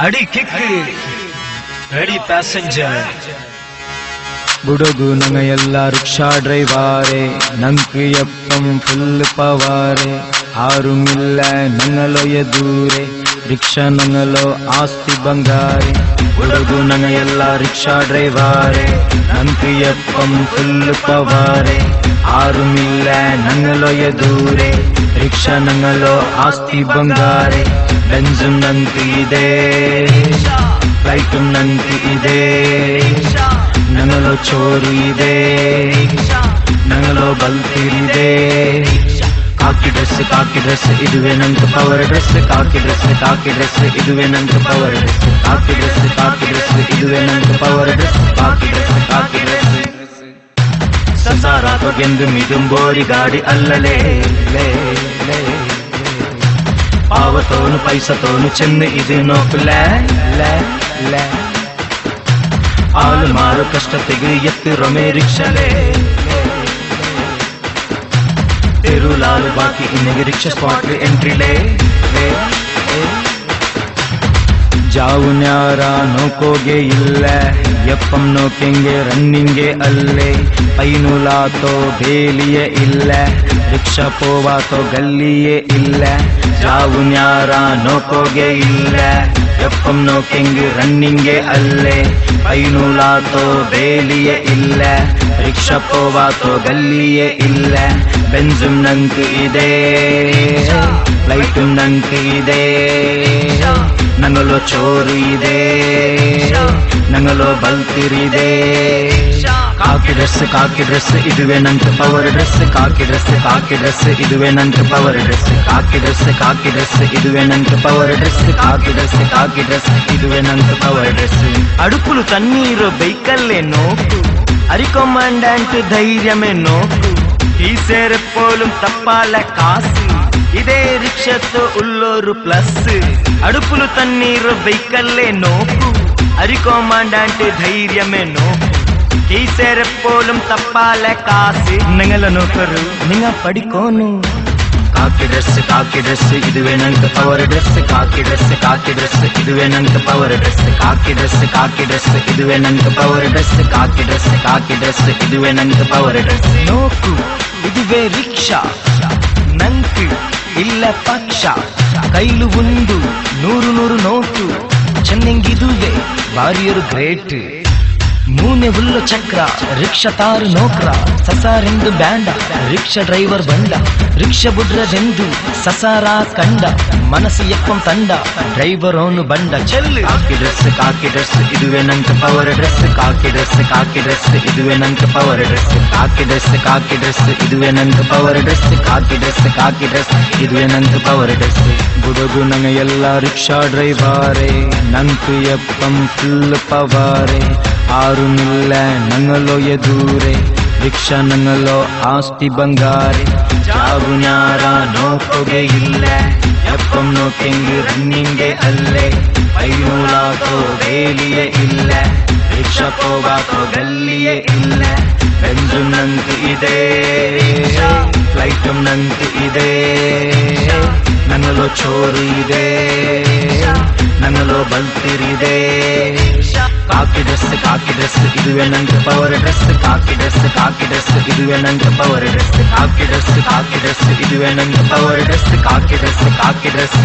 ಅಡಿ kick ready passenger Budugu ನಂಗ ಎಲ್ಲ ರಿಕ್ಷಾ ಡ್ರೈವಾರೆ ನಂಕು ಎಪ್ಪಂ ಫುಲ್ ಪವಾರೆ ಆರುಮಿಲ್ಲ ನಂಗಲೋ ಎದೂರೆ ರಿಕ್ಷಾ ನಂಗಲೋ ಆಸ್ತಿ ಬಂಗಾರೆ ಬುಡುಗು ನಂಗ ಎಲ್ಲ ರಿಕ್ಷಾ ಡ್ರೈವಾರೆ ನಂಕು ಎಪ್ಪಂ ಫುಲ್ ಪವಾರೆ ಆರುಮಿಲ್ಲ ನಂಗಲೋ ಎದೂರೆ ರಿಕ್ಷಾ ನಂಗಲೋ ಆಸ್ತಿ ಬಂಗಾರೆ ಬೆಂಜು ನಂಕು ಇದೆ ಫ್ಲೈಟು ನಂಕು ಇದೆ ನಂಗಲೋ ಚೋರು ಇದೆ ನಂಗಲೋ ಬಲ್ತಿರಿದೆ ಕಾಕಿ ಡ್ರೆಸ್ ಇದುವೆ ನಂತ ಪವರ್ ಡ್ರೆಸ್ ಕಾಕಿ ಡ್ರೆಸ್ ಇದುವೆ ನಂತ ಪವರ್ ಡ್ರೆಸ್ ಕಾಕಿ ಡ್ರೆಸ್ ಇದುವೆ ನಂತ ಪವರ್ ಡ್ರೆಸ್ ಕಾಕಿ ಡ್ರೆಸ್ ಸಂಸಾರಗೆಂದು ಮಿದುಂಬೋರಿ ಗಾಡಿ ಅಲ್ಲಲೇ ಪಾವತೋನು ಪೈಸತೋನು ಚೆನ್ನ ಇದು ನೋಕುಲೇ ಆಳು ಮಾರು ಕಷ್ಟತೆಗೆ ಎತ್ತಿರೊಮೆ ರಿಕ್ಷಲೇ ತಿರುಲಾಲು ಬಾಕಿ ಇನ್ನಗೆ ರಿಕ್ಷಾ ಸ್ಪಾಟ್ ಎಂಟ್ರಿಲೇ ಜಾವು ನ್ಯಾರ ನೋಕೋಗೆ ಇಲ್ಲ ಎಪ್ಪಂ ನೋಕೆಂಗೆ ರನ್ನಿಂಗೆ ಅಲ್ಲೇ ಪೈನುಲಾತೋ ಬೇಲಿಯೇ ಇಲ್ಲ ರಿಕ್ಷಾ ಪೋವಾತೋ ಗಲ್ಲಿಯೇ ಇಲ್ಲ ಜಾವು ನ್ಯಾರ ನೋಕೋಗೆ ಇಲ್ಲ ಎಪ್ಪಂ ನೋಕೆಂಗೆ ರನ್ನಿಂಗೆ ಅಲ್ಲೇ ಪೈನುಲಾತೋ ಬೇಲಿಯೇ ಇಲ್ಲ ರಿಕ್ಷಾ ಪೋವಾತೋ ಗಲ್ಲಿಯೇ ಇಲ್ಲ ಬೆಂಜುಂ ನಂಕು ಇದೆ ಫ್ಲೈಟು ನಂಕು ಇದೆ ನಂಗಲೋ ಚೋರು ಇದೆ ನಂಗಲೋ ಬಲ್ತಿರಿದೆ ಕಾಕಿ ಡ್ರೆಸ್ ಇದುವೆ ನಂತ ಪವರ್ ಡ್ರೆಸ್ ಕಾಕಿ ಡ್ರೆಸ್ ಇದುವೆ ನಂತ ಪವರ್ ಡ್ರೆಸ್ ಕಾಕಿ ಡ್ರೆಸ್ ಇದುವೆ ನಂತ ಪವರ್ ಡ್ರೆಸ್ ಕಾಕಿ ಡ್ರೆಸ್ ಇದುವೆ ನಂತ ಪವರ್ ಡ್ರೆಸ್ అడుపులు తన్నీరు బైకల్లే నోకు అరికొమాండాంట్ ధైర్యమే నోకు తీసేరెప్పోലും తప్పాల కాసు ఇదే రిక్షతో ఉల్లోరు ప్లస్ అడుపులు తన్నీరు బైకల్లే నోకు అరికొమాండాంట్ ధైర్యమే నోకు తీసేరెప్పోലും తప్పాల కాసు నింగల నోకరు నింగ పడికోను ಕಾಕಿ ಡ್ರೆಸ್ ಇದುವೆ ನಂತ ಪವರ್ ಡ್ರೆಸ್ ಕಾಕಿ ಡ್ರೆಸ್ ಇದುವೆ ನಂತ ಪವರ್ ಡ್ರೆಸ್ ಕಾಕಿ ಡ್ರೆಸ್ ಇದುವೆ ನಂತ ಪವರ್ ಡ್ರೆಸ್ ಕಾಕಿ ಡ್ರೆಸ್ ಇದುವೆ ನಂತ ಪವರ್ ಡ್ರೆಸ್ ನೋಕು ಇದುವೆ ರಿಕ್ಷಾ ನಂಕು ಇಲ್ಲ ಪಕ್ಷ ಕೈಲು ಒಂದು ನೂರು ನೋಟು ಚೆನ್ನಂಗಿದುವೆ ಬಾರಿಯರು ಗ್ರೇಟ್ ಮೂನೆ ಉಳ್ಳ ಚಕ್ರ ರಿಕ್ಷಾ ತಾರು ನೋಕ್ರ ಸಸಾರೆಂದು ಬ್ಯಾಂಡ ರಿಕ್ಷಾ ಡ್ರೈವರ್ ಬಂಡ ರಿಕ್ಷಾ ಬುಡ್ರದೆಂದು ಸಸಾರ ಕಂಡ ಮನಸ್ಸು ಎಪ್ಪಂ ತಂಡ ಡ್ರೈವರ್ ಅವನು ಬಂಡ ಚೆಲ್ಲು ಕಾಕಿ ಡ್ರೆಸ್ ಇದುವೆ ನಂತ ಪವರ್ ಡ್ರೆಸ್ ಕಾಕಿ ಡ್ರೆಸ್ ಇದುವೆ ನಂತ ಪವರ್ ಡ್ರೆಸ್ ಕಾಕಿ ಡ್ರೆಸ್ ಇದುವೆ ನಂತ ಪವರ್ ಡ್ರೆಸ್ ಕಾಕಿ ಡ್ರೆಸ್ ಇದುವೆ ನಂತ ಪವರ್ ಡ್ರೆಸ್ ಬುಡುಗು ನಂಗ ಎಲ್ಲ ರಿಕ್ಷಾ ಡ್ರೈವಾರೆ ನಂತು ಎಪ್ಪಂ ಫುಲ್ ಪವಾರೆ ಆರುಮಿಲ್ಲ ನಂಗಲೋ ಎದೂರೆ ರಿಕ್ಷಾ ನಂಗಲೋ ಆಸ್ತಿ ಬಂಗಾರೆ ಜಾವು ನ್ಯಾರ ನೋಕೋಗೆ ಇಲ್ಲ ಎಪ್ಪಂ ನೋಕೆಂಗೆ ರನ್ನಿಂಗೆ ಅಲ್ಲೇ ಪೈನುಲಾತೋ ಬೇಲಿಯೇ ಇಲ್ಲ ರಿಕ್ಷಾ ಪೋವಾತೋ ಗಲ್ಲಿಯೇ ಇಲ್ಲ ಬೆಂಜು ನಂತು ಇದೆ ಫ್ಲೈಟು ನಂತು ಇದೆ ನಂಗಲೋ ಚೋರು ಇದೆ ನಂಗಲೋ ಬಲ್ತಿರಿದೆ ಕಾಕಿ ಡ್ರೆಸ್ ಇದುವೆ ನಂತ ಪವರ್ ಡ್ರೆಸ್ ಕಾಕಿ ಡ್ರೆಸ್ ಇದುವೆ ನಂತ ಪವರ್ ಡ್ರೆಸ್ ಕಾಕಿ ಡ್ರೆಸ್ ಇದುವೆ ನಂತ ಪವರ್ ಡ್ರೆಸ್ ಕಾಕಿ ಡ್ರೆಸ್